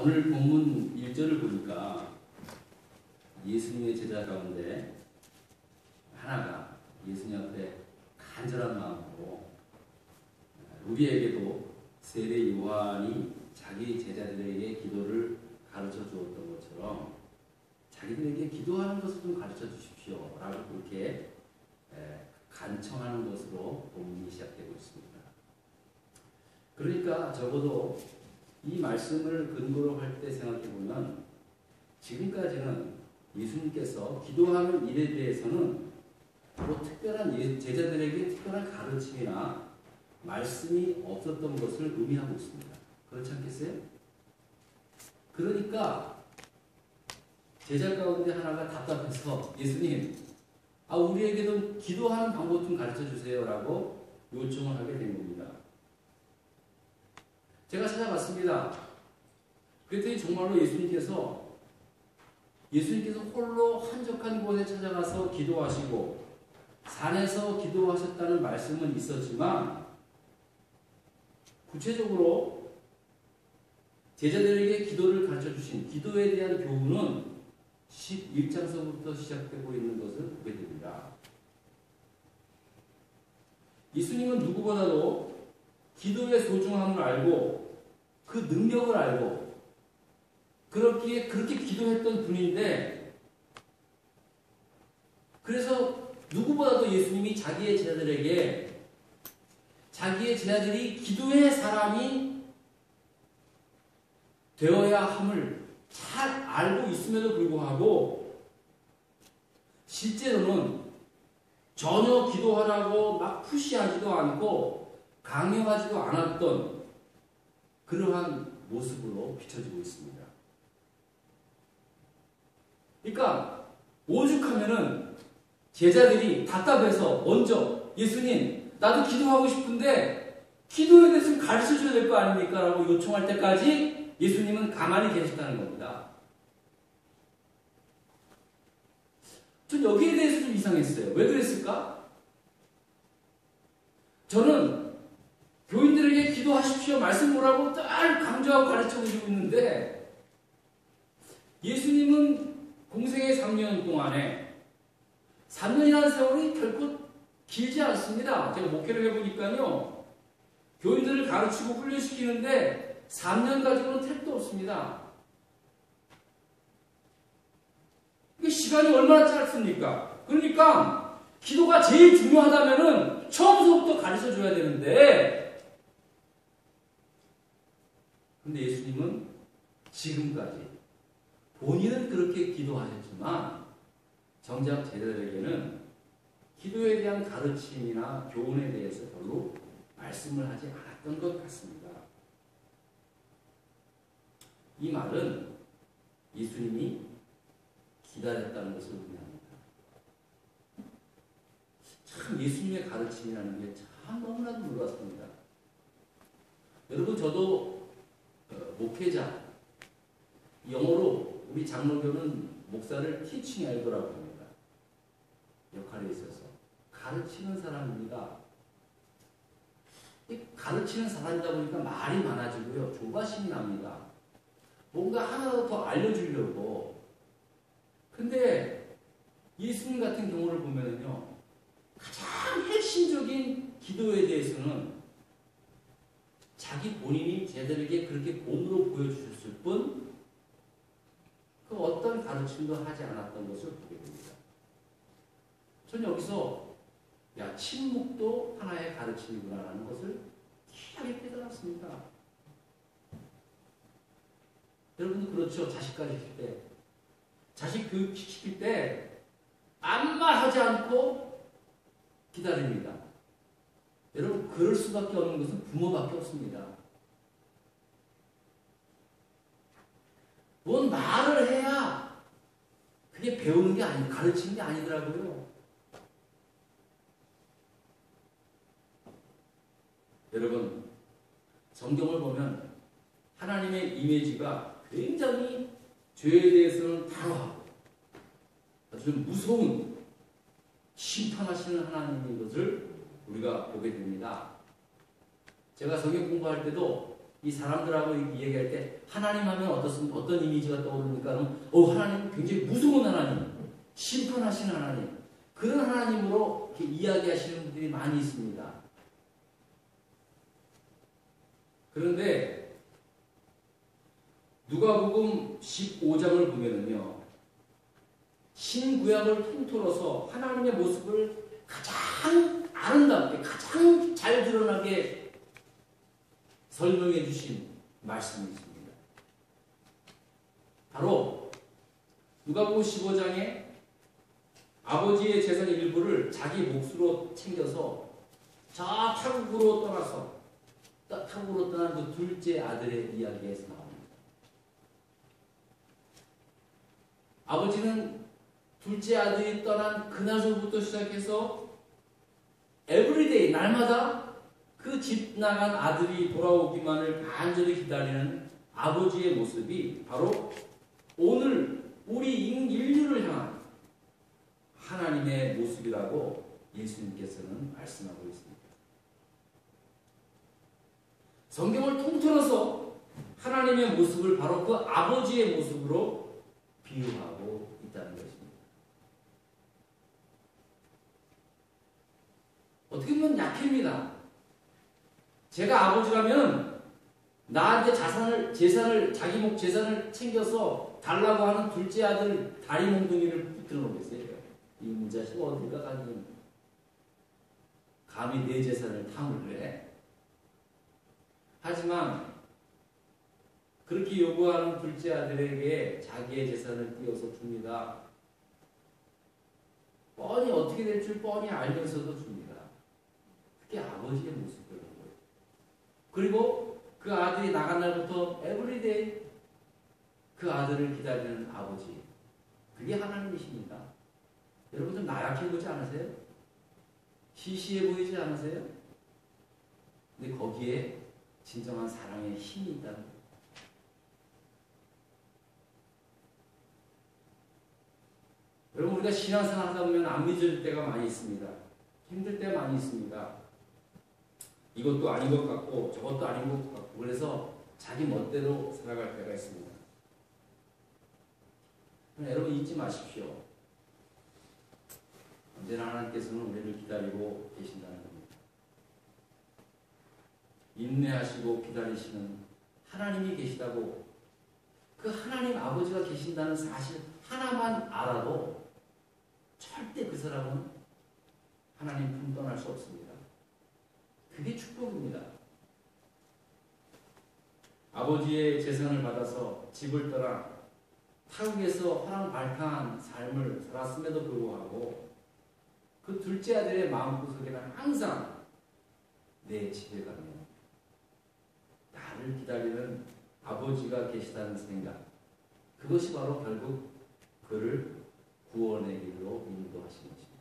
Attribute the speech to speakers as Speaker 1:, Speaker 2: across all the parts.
Speaker 1: 오늘 본문 1절을 보니까 예수님의 제자 가운데 하나가 예수님 앞에 간절한 마음으로 우리에게도 세례 요한이 자기 제자들에게 기도를 가르쳐 주었던 것처럼 자기들에게 기도하는 것을 좀 가르쳐 주십시오 라고 그렇게 간청하는 것으로 본문이 시작되고 있습니다. 그러니까 적어도 이 말씀을 근거로 할 때 생각해보면 지금까지는 예수님께서 기도하는 일에 대해서는 뭐 특별한 제자들에게 특별한 가르침이나 말씀이 없었던 것을 의미하고 있습니다. 그렇지 않겠어요? 그러니까 제자 가운데 하나가 답답해서 예수님, 우리에게도 기도하는 방법 좀 가르쳐 주세요 라고 요청을 하게 된 겁니다. 제가 찾아봤습니다. 그랬더니 정말로 예수님께서 홀로 한적한 곳에 찾아가서 기도하시고 산에서 기도하셨다는 말씀은 있었지만 구체적으로 제자들에게 기도를 가르쳐 주신 기도에 대한 교훈은 11장서부터 시작되고 있는 것을 보게 됩니다. 예수님은 누구보다도 기도의 소중함을 알고 그 능력을 알고 그렇게 기도했던 분인데, 그래서 누구보다도 예수님이 자기의 제자들이 기도의 사람이 되어야 함을 잘 알고 있음에도 불구하고 실제로는 전혀 기도하라고 막 푸시하지도 않고 강요하지도 않았던 그러한 모습으로 비춰지고 있습니다. 그러니까 오죽하면은 제자들이 답답해서 먼저 예수님, 나도 기도하고 싶은데 기도에 대해서 좀 가르쳐 줘야 될 거 아닙니까? 라고 요청할 때까지 예수님은 가만히 계셨다는 겁니다. 전 여기에 대해서 좀 이상했어요. 왜 그랬을까? 저는 교인들에게 기도하십시오 말씀 뭐라고 늘 강조하고 가르쳐 주고 있는데, 예수님은 공생의 3년 동안에 3년이라는 세월이 결코 길지 않습니다. 제가 목회를 해보니까요, 교인들을 가르치고 훈련시키는데 3년 가지고는 택도 없습니다. 이게 시간이 얼마나 짧습니까? 그러니까 기도가 제일 중요하다면은 처음부터 가르쳐 줘야 되는데, 근데 예수님은 지금까지 본인은 그렇게 기도하셨지만 정작 제자들에게는 기도에 대한 가르침이나 교훈에 대해서 별로 말씀을 하지 않았던 것 같습니다. 이 말은 예수님이 기다렸다는 것을 의미합니다. 참 예수님의 가르침이라는 게 참 너무나도 놀랐습니다. 여러분, 저도 목회자, 영어로 우리 장로교는 목사를 teaching elder라고 합니다. 역할에 있어서 가르치는 사람입니다. 가르치는 사람이다 보니까 말이 많아지고요, 조바심이 납니다. 뭔가 하나라도 더 알려주려고. 근데 예수님 같은 경우를 보면요, 가장 핵심적인 기도에 대해서는 자기 본인이 제자들에게 그렇게 몸으로 보여주셨을 뿐 그 어떤 가르침도 하지 않았던 것을 보게 됩니다. 전 여기서 침묵도 하나의 가르침이구나라는 것을 귀하게 깨달았습니다. 여러분도 그렇죠? 자식 가르칠 때, 자식 교육시킬 때 아무 말 하지 않고 기다립니다. 여러분, 그럴 수밖에 없는 것은 부모밖에 없습니다. 뭔 말을 해야 그게 배우는 게 아니, 가르치는 게 아니더라고요. 여러분, 성경을 보면 하나님의 이미지가 굉장히 죄에 대해서는 단호하고 아주 무서운 심판하시는 하나님인 것을 우리가 보게 됩니다. 제가 성경 공부할 때도 이 사람들하고 이야기할 때 하나님 하면 어떤 이미지가 떠오릅니까? 하나님은 굉장히 무서운 하나님, 심판하시는 하나님, 그런 하나님으로 이렇게 이야기하시는 분들이 많이 있습니다. 그런데 누가복음 15장을 보면은요, 신구약을 통틀어서 하나님의 모습을 가장 아름답게, 가장 잘 드러나게 설명해 주신 말씀이 있습니다. 바로 누가복음 15장에 아버지의 재산 일부를 자기 몫으로 챙겨서 저 타국으로 떠나서 타국으로 떠난 그 둘째 아들의 이야기에서 나옵니다. 아버지는 둘째 아들이 떠난 그날서부터 시작해서 에브리데이 날마다 그 집 나간 아들이 돌아오기만을 간절히 기다리는 아버지의 모습이 바로 오늘 우리 인류를 향한 하나님의 모습이라고 예수님께서는 말씀하고 있습니다. 성경을 통틀어서 하나님의 모습을 바로 그 아버지의 모습으로 비유하고 있다는 것입니다. 어떻게 보면 약입니다. 제가 아버지라면 나한테 재산을 자기 목 재산을 챙겨서 달라고 하는 둘째 아들 다리 몽둥이를 붙들어 놓겠어요. 이 문자식 어디가 가니 감히 내 재산을 탐을 해. 하지만 그렇게 요구하는 둘째 아들에게 자기의 재산을 띄워서 줍니다. 뻔히 어떻게 될 줄 뻔히 알면서도 줍니다. 그게 아버지의 모습이라는 거예요. 그리고 그 아들이 나간 날부터 에브리데이 그 아들을 기다리는 아버지. 그게 하나님이십니다. 여러분들 나약해 보지 않으세요? 시시해 보이지 않으세요? 근데 거기에 진정한 사랑의 힘이 있다는 거예요. 여러분 우리가 신앙생활 하다 보면 안 믿을 때가 많이 있습니다. 힘들 때 많이 있습니다. 이것도 아닌 것 같고 저것도 아닌 것 같고 그래서 자기 멋대로 살아갈 때가 있습니다. 여러분 잊지 마십시오. 언제나 하나님께서는 우리를 기다리고 계신다는 겁니다. 인내하시고 기다리시는 하나님이 계시다고 그 하나님 아버지가 계신다는 사실 하나만 알아도 절대 그 사람은 하나님 품 떠날 수 없습니다. 그게 축복입니다. 아버지의 재산을 받아서 집을 떠나 타국에서 화랑발탕한 삶을 살았음에도 불구하고 그 둘째 아들의 마음구석에는 항상 내 집에 가면 나를 기다리는 아버지가 계시다는 생각, 그것이 바로 결국 그를 구원의 길로 인도하신 것입니다.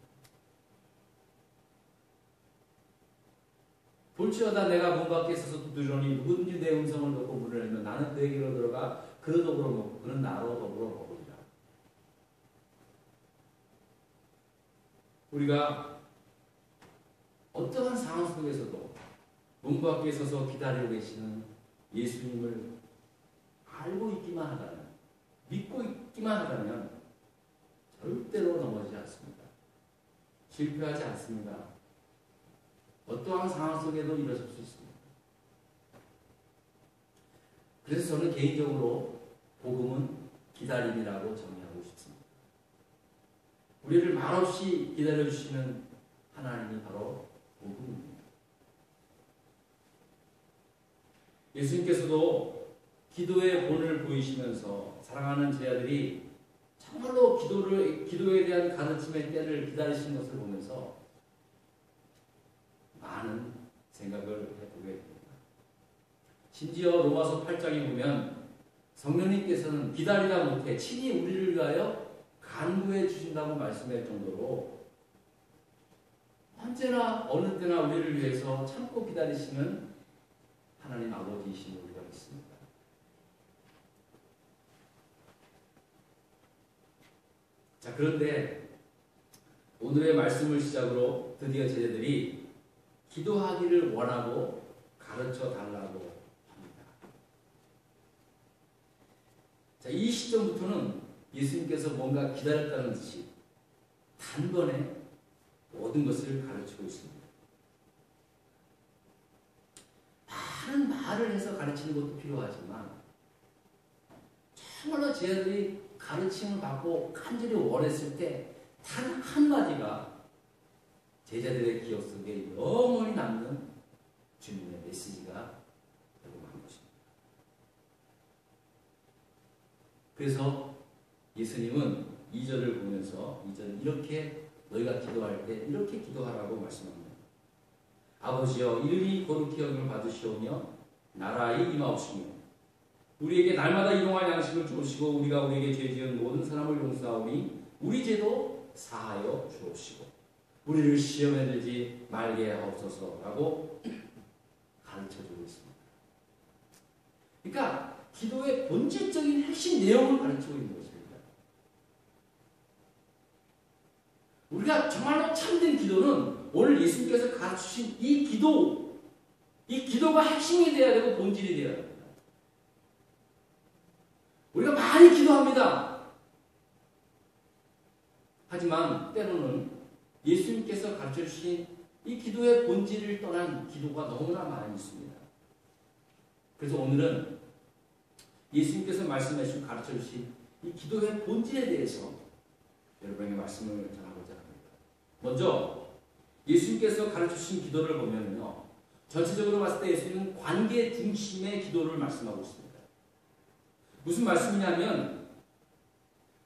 Speaker 1: 볼지어다 내가 문 밖에 서서 두드리노니 누구든지 내 음성을 듣고 문을 열면 나는 그에게로 들어가 그로 더불어 먹고 그는 나로 더불어 먹으리라. 우리가 어떠한 상황 속에서도 문 밖에 서서 기다리고 계시는 예수님을 알고 있기만 하다면, 믿고 있기만 하다면 절대로 넘어지지 않습니다. 실패하지 않습니다. 어떠한 상황 속에도 일어설 수 있습니다. 그래서 저는 개인적으로 복음은 기다림이라고 정의하고 싶습니다. 우리를 말없이 기다려주시는 하나님이 바로 복음입니다. 예수님께서도 기도의 본을 보이시면서 사랑하는 제 아들이 정말로 기도에 대한 가르침의 때를 기다리시는 것을 보면서 많은 생각을 해보게 됩니다. 심지어 로마서 8장에 보면 성령님께서는 기다리다 못해 친히 우리를 위하여 간구해 주신다고 말씀할 정도로 언제나 어느 때나 우리를 위해서 참고 기다리시는 하나님 아버지이신 우리가 믿습니다. 자, 그런데 오늘의 말씀을 시작으로 드디어 제자들이 기도하기를 원하고 가르쳐 달라고 합니다. 자, 이 시점부터는 예수님께서 뭔가 기다렸다는 듯이 단번에 모든 것을 가르치고 있습니다. 많은 말을 해서 가르치는 것도 필요하지만 정말로 제자들이 가르침을 받고 간절히 원했을 때 단 한마디가 제자들의 기억 속에 영원히 남는 주님의 메시지가 되고 한 것입니다. 그래서 예수님은 2절을 보면서 2절은 이렇게 너희가 기도할 때 이렇게 기도하라고 말씀합니다. 아버지여 이름이 거룩히 여김을 받으시오며 나라의 임하옵시며 우리에게 날마다 일용할 양식을 주시고 우리가 우리에게 죄 지은 모든 사람을 용서하오니 우리 죄도 사하여 주옵시고 우리를 시험에 들지 말게 하옵소서라고 가르쳐주고 있습니다. 그러니까 기도의 본질적인 핵심 내용을 가르치고 있는 것입니다. 우리가 정말로 참된 기도는 오늘 예수님께서 가르치신 이 기도가 핵심이 되어야 되고 본질이 되어야 됩니다. 우리가 많이 기도합니다. 하지만 때로는 예수님께서 가르쳐주신 이 기도의 본질을 떠난 기도가 너무나 많이 있습니다. 그래서 오늘은 예수님께서 말씀하신 가르쳐주신 이 기도의 본질에 대해서 여러분에게 말씀을 전하고자 합니다. 먼저 예수님께서 가르쳐주신 기도를 보면요, 전체적으로 봤을 때 예수님은 관계 중심의 기도를 말씀하고 있습니다. 무슨 말씀이냐면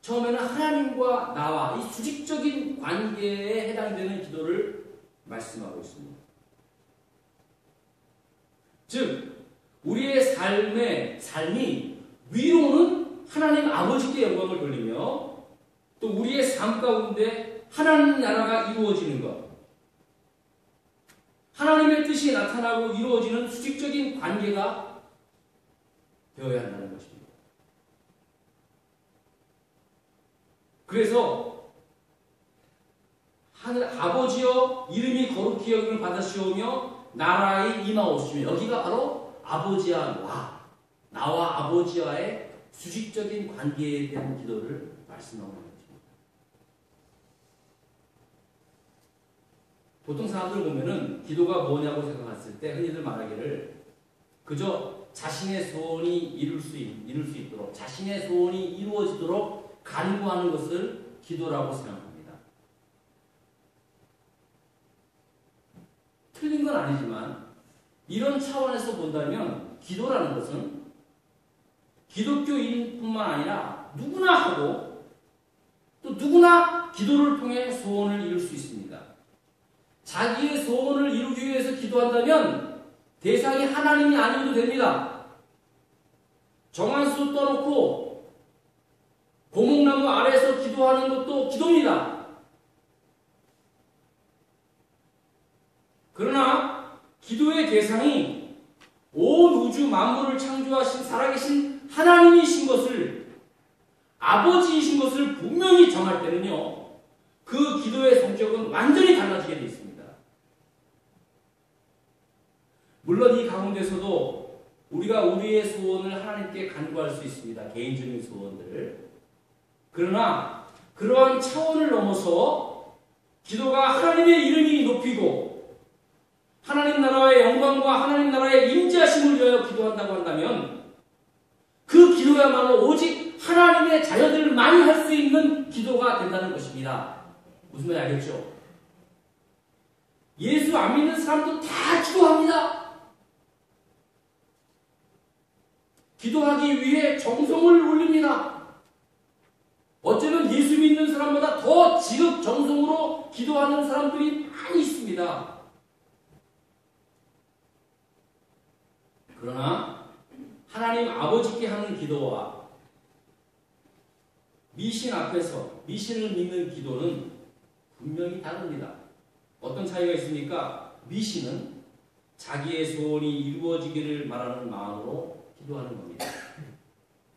Speaker 1: 처음에는 하나님과 나와 이 수직적인 관계에 해당되는 기도를 말씀하고 있습니다. 즉 우리의 삶이 위로는 하나님 아버지께 영광을 돌리며 또 우리의 삶 가운데 하나님 나라가 이루어지는 것, 하나님의 뜻이 나타나고 이루어지는 수직적인 관계가 되어야 한다는 것입니다. 그래서 하늘 아버지여 이름이 거룩히 여김을 받으시오며 나라의 임하옵시며 여기가 바로 아버지와 나와 아버지와의 수직적인 관계에 대한 기도를 말씀하고 있는 것입니다. 보통 사람들 보면은 기도가 뭐냐고 생각했을 때 흔히들 말하기를 그저 자신의 소원이 이룰 수 있도록 자신의 소원이 이루어지도록 간구하는 것을 기도라고 생각합니다. 틀린 건 아니지만 이런 차원에서 본다면 기도라는 것은 기독교인뿐만 아니라 누구나 하고 또 누구나 기도를 통해 소원을 이룰 수 있습니다. 자기의 소원을 이루기 위해서 기도한다면 대상이 하나님이 아니어도 됩니다. 정한수 떠놓고 고목나무 아래에서 기도하는 것도 기도입니다. 그러나 기도의 대상이 온 우주 만물을 창조하신 살아계신 하나님이신 것을 아버지이신 것을 분명히 정할 때는요, 그 기도의 성격은 완전히 달라지게 되어 있습니다. 물론 이 가운데서도 우리가 우리의 소원을 하나님께 간구할 수 있습니다. 개인적인 소원들을. 그러나 그러한 차원을 넘어서 기도가 하나님의 이름이 높이고 하나님 나라의 영광과 하나님 나라의 임재하심을 위하여 기도한다고 한다면 그 기도야말로 오직 하나님의 자녀들만이 할 수 있는 기도가 된다는 것입니다. 무슨 말인지 알겠죠? 예수 안 믿는 사람도 다 기도합니다. 기도하기 위해 정성을 올립니다. 어쩌면 예수 믿는 사람보다 더 지극 정성으로 기도하는 사람들이 많이 있습니다. 그러나 하나님 아버지께 하는 기도와 미신 앞에서 미신을 믿는 기도는 분명히 다릅니다. 어떤 차이가 있습니까? 미신은 자기의 소원이 이루어지기를 바라는 마음으로 기도하는 겁니다.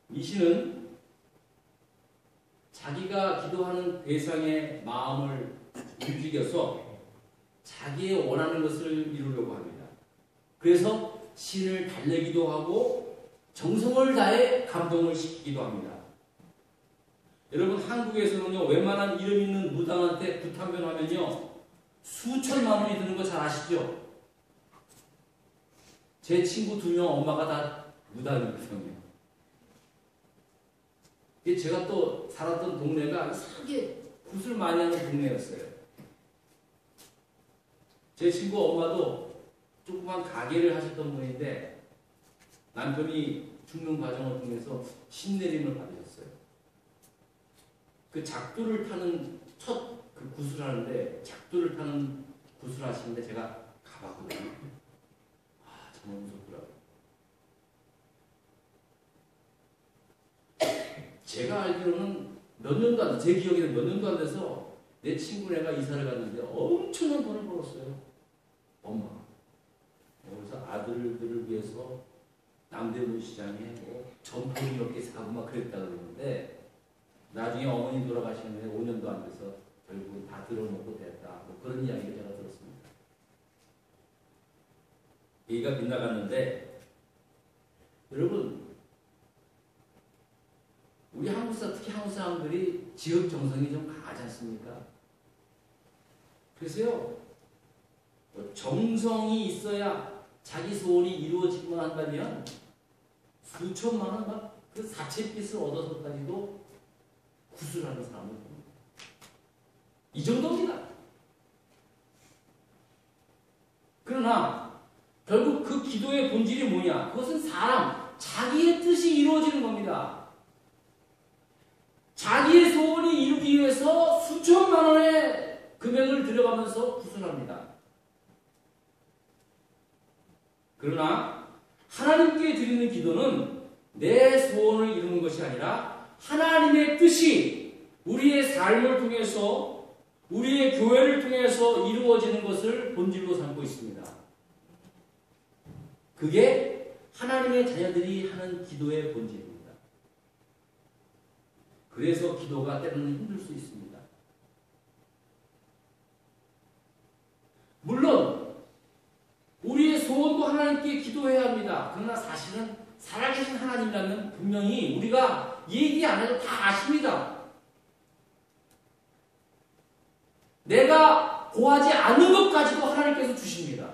Speaker 1: 미신은 자기가 기도하는 대상의 마음을 움직여서 자기의 원하는 것을 이루려고 합니다. 그래서 신을 달래기도 하고 정성을 다해 감동을 시키기도 합니다. 여러분 한국에서는요 웬만한 이름 있는 무당한테 부탄변하면요 수천만 원이 드는 거 잘 아시죠? 제 친구 2명 엄마가 다 무당이거든요. 제가 또 살았던 동네가 이상하게 굿을 많이 하는 동네였어요. 제 친구 엄마도 조그만 가게를 하셨던 분인데 남편이 죽는 과정을 통해서 신내림을 받으셨어요. 그 작두를 타는 첫 그 굿을 하는데 작두를 타는 굿을 하시는데 제가 가봤거든요. 아 정말 무섭더라고요. 제가 알기로는 몇 년도 안 돼, 제 기억에는 몇 년도 안 돼서 내 친구네가 이사를 갔는데 엄청난 돈을 벌었어요. 엄마가. 그래서 아들들을 위해서 남대문 시장에 뭐 전통이 몇 개 사고 막 그랬다 그러는데 나중에 어머니 돌아가시는데 5년도 안 돼서 결국은 다 들어먹고 됐다. 뭐 그런 이야기를 제가 들었습니다. 얘기가 빗나갔는데 여러분 우리 특히 한국 사람들이 지역 정성이 좀 강하지 않습니까? 그래서요 정성이 있어야 자기 소원이 이루어지기만 한다면 수천만 원 막 그 사채빚을 얻어서까지도 구슬하는 사람을 봅니다. 이 정도입니다. 그러나 결국 그 기도의 본질이 뭐냐? 그것은 사람, 자기의 뜻이 이루어지는 겁니다. 자기의 소원이 이루기 위해서 수천만 원의 금액을 들여가면서 구슬합니다. 그러나 하나님께 드리는 기도는 내 소원을 이루는 것이 아니라 하나님의 뜻이 우리의 삶을 통해서 우리의 교회를 통해서 이루어지는 것을 본질로 삼고 있습니다. 그게 하나님의 자녀들이 하는 기도의 본질입니다. 그래서 기도가 때로는 힘들 수 있습니다. 물론 우리의 소원도 하나님께 기도해야 합니다. 그러나 사실은 살아계신 하나님이라면 분명히 우리가 얘기 안 해도 다 아십니다. 내가 구하지 않는 것까지도 하나님께서 주십니다.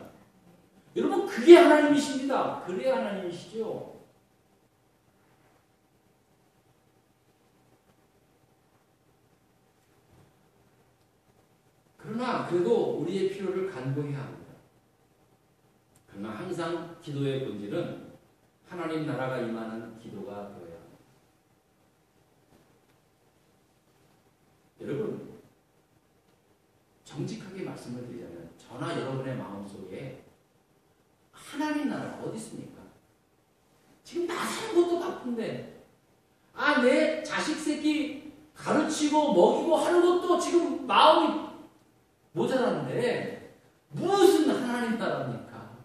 Speaker 1: 여러분 그게 하나님이십니다. 그래야 하나님이시죠. 그러나 그래도 우리의 필요를 간구해야 합니다. 그러나 항상 기도의 본질은 하나님 나라가 임하는 기도가 되어야 합니다. 여러분 정직하게 말씀을 드리자면 저나 여러분의 마음속에 하나님 나라가 어디 있습니까? 지금 나 사는 것도 바쁜데 내 자식 새끼 가르치고 먹이고 하는 것도 지금 마음이 모자라는데 무슨 하나님 나라입니까?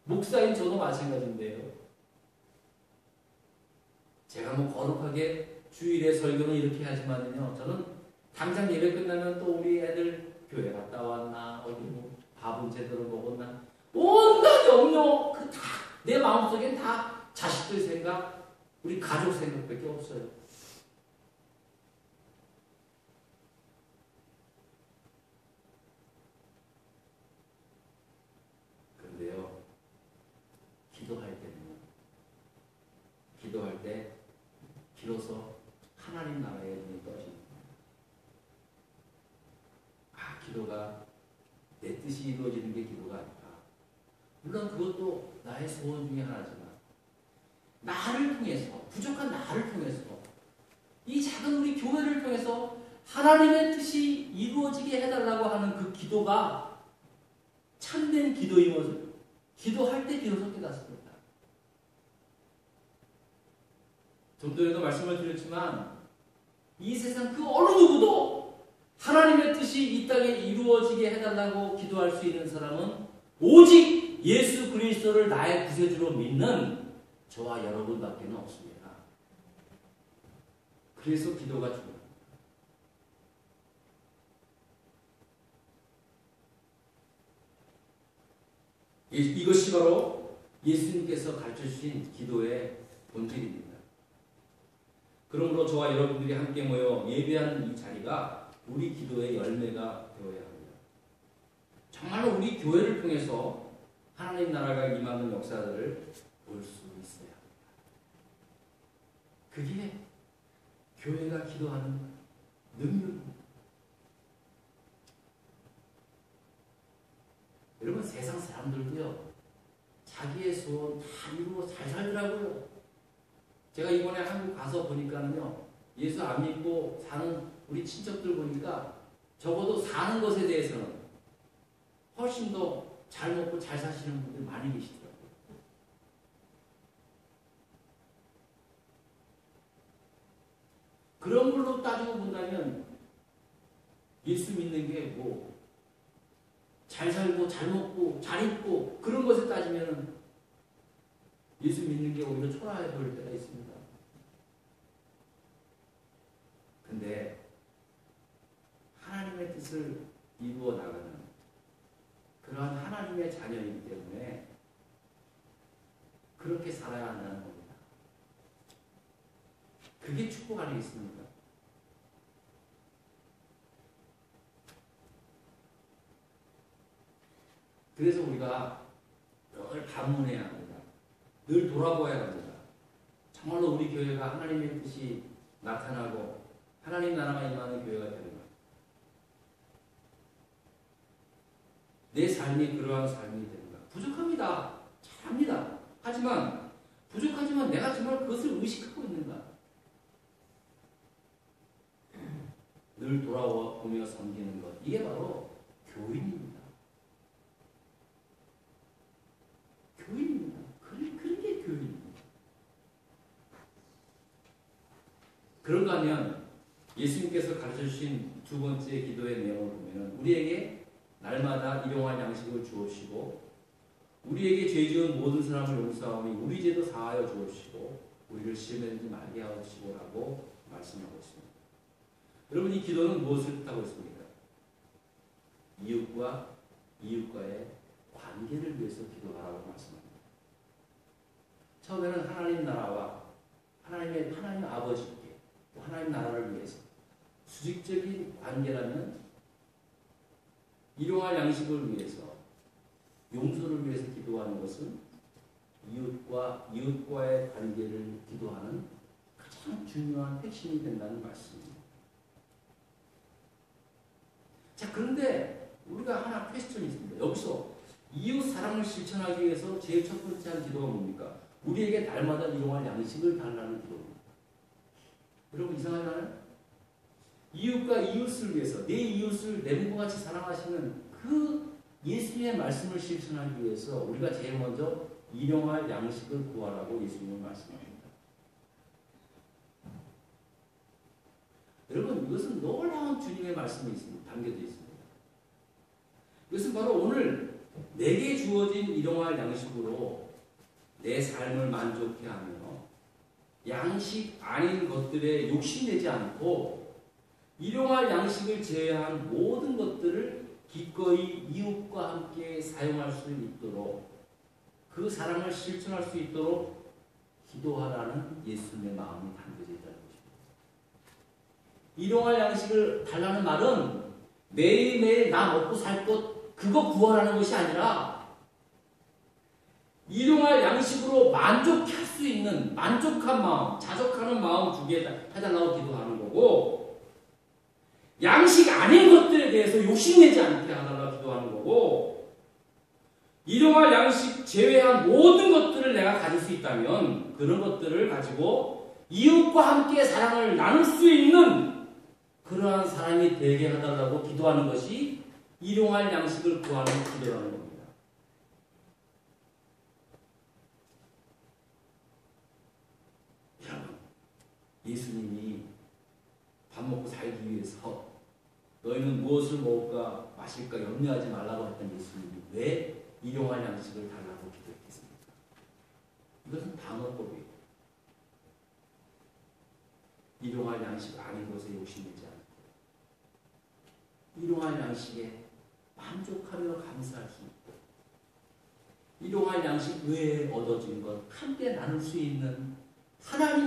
Speaker 1: 목사인 저도 마찬가지인데요. 제가 뭐 거룩하게 주일에 설교는 이렇게 하지만요. 저는 당장 예배 끝나면 또 우리 애들 교회 갔다 왔나 어디 뭐 밥은 제대로 먹었나 온갖 염려 다 내 마음속엔 다 자식들 생각 우리 가족 생각밖에 없어요. 그런데요. 기도할 때 비로소 하나님 나라의 눈이 떠집니다. 기도가 내 뜻이 이루어지는 게 기도가 아니라 물론 그것도 나의 소원 중에 하나지만 나를 통해서 부족한 나를 통해서 이 작은 우리 교회를 통해서 하나님의 뜻이 이루어지게 해달라고 하는 그 기도가 참된 기도임을 기도할 때 비로소 깨닫습니다. 좀 전에도 말씀을 드렸지만 이 세상 그 어느 누구도 하나님의 뜻이 이 땅에 이루어지게 해달라고 기도할 수 있는 사람은 오직 예수 그리스도를 나의 구세주로 믿는 저와 여러분밖에 없습니다. 그래서 기도가 중요합니다. 이것이 바로 예수님께서 가르쳐주신 기도의 본질입니다. 그러므로 저와 여러분들이 함께 모여 예배하는 이 자리가 우리 기도의 열매가 되어야 합니다. 정말로 우리 교회를 통해서 하나님 나라가 임하는 역사들을 볼 수 있어야 합니다. 그게 교회가 기도하는 능력입니다. 여러분, 세상 사람들도요, 자기의 소원 다 이루고 잘 살더라고요. 제가 이번에 한국 가서 보니까는요, 예수 안 믿고 사는 우리 친척들 보니까 적어도 사는 것에 대해서는 훨씬 더 잘 먹고 잘 사시는 분들 많이 계시더라고요. 그런 걸로 따지고 본다면 예수 믿는 게 뭐 잘 살고 잘 먹고 잘 입고 그런 것에 따지면 예수 믿는 게 오히려 초라해 보일 때가 있습니다. 근데 하나님의 뜻을 이루어 나가는 그러한 하나님의 자녀이기 때문에 그렇게 살아야 한다는 겁니다. 그게 축복 아니겠습니까? 그래서 우리가 늘 반문해야 합니다. 늘 돌아보아야 합니다. 정말로 우리 교회가 하나님의 뜻이 나타나고 하나님 나라가 임하는 교회가 되는가? 내 삶이 그러한 삶이 되는가? 부족합니다. 잘합니다. 하지만 부족하지만 내가 정말 그것을 의식하고 있는가? 늘 돌아보며 섬기는 것. 이게 바로 교인입니다. 교인입니다. 그런 게 교인입니다. 그런가 하면 예수님께서 가르쳐주신 두 번째 기도의 내용을 보면 우리에게 날마다 일용할 양식을 주옵시고 우리에게 죄 지은 모든 사람을 용서하며 우리 죄도 사하여 주옵시고 우리를 시험에 들지 말게 하옵시고라고 말씀하고 있습니다. 여러분, 이 기도는 무엇을 뜻하고 있습니까? 이웃과의 관계를 위해서 기도하라고 말씀합니다. 처음에는 하나님 나라와 하나님 아버지께 하나님 나라를 위해서 수직적인 관계라면 일용할 양식을 위해서 용서를 위해서 기도하는 것은 이웃과의 관계를 기도하는 가장 중요한 핵심이 된다는 말씀입니다. 자, 그런데 우리가 하나 퀘스천이 있습니다. 여기서 이웃 사랑을 실천하기 위해서 제일 첫 번째 한 기도가 뭡니까? 우리에게 날마다 일용할 양식을 달라는 기도입니다. 여러분, 이상하지 않아요? 이웃과 이웃을 위해서 내 이웃을 내 몸과 같이 사랑하시는 그 예수님의 말씀을 실천하기 위해서 우리가 제일 먼저 일용할 양식을 구하라고 예수님은 말씀합니다. 여러분, 이것은 놀라운 주님의 말씀이 있습니다. 담겨져 있습니다. 이것은 바로 오늘 내게 주어진 일용할 양식으로 내 삶을 만족해 하며 양식 아닌 것들에 욕심내지 않고 일용할 양식을 제외한 모든 것들을 기꺼이 이웃과 함께 사용할 수 있도록 그 사랑을 실천할 수 있도록 기도하라는 예수님의 마음이 담겨져 있다는 것입니다. 일용할 양식을 달라는 말은 매일매일 나 먹고 살 것 그거 구하라는 것이 아니라 일용할 양식으로 만족할 수 있는 만족한 마음, 자족하는 마음 주게 해달라고 기도하는 거고 양식 아닌 것들에 대해서 욕심내지 않게 해달라고 기도하는 거고 일용할 양식 제외한 모든 것들을 내가 가질 수 있다면 그런 것들을 가지고 이웃과 함께 사랑을 나눌 수 있는 그러한 사람이 되게 해달라고 기도하는 것이 일용할 양식을 구하는 기도라는 겁니다. 예수님이 밥 먹고 살기 위해서 너희는 무엇을 먹을까 마실까 염려하지 말라고 했던 예수님이 왜 일용할 양식을 달라고 기도했겠습니까? 이것은 방어법이에요. 일용할 양식 아닌 것에 욕심내지 않고 일용할 양식에 만족하며 감사할 수 있고 일용할 양식 외에 얻어진 것 함께 나눌 수 있는 하나님의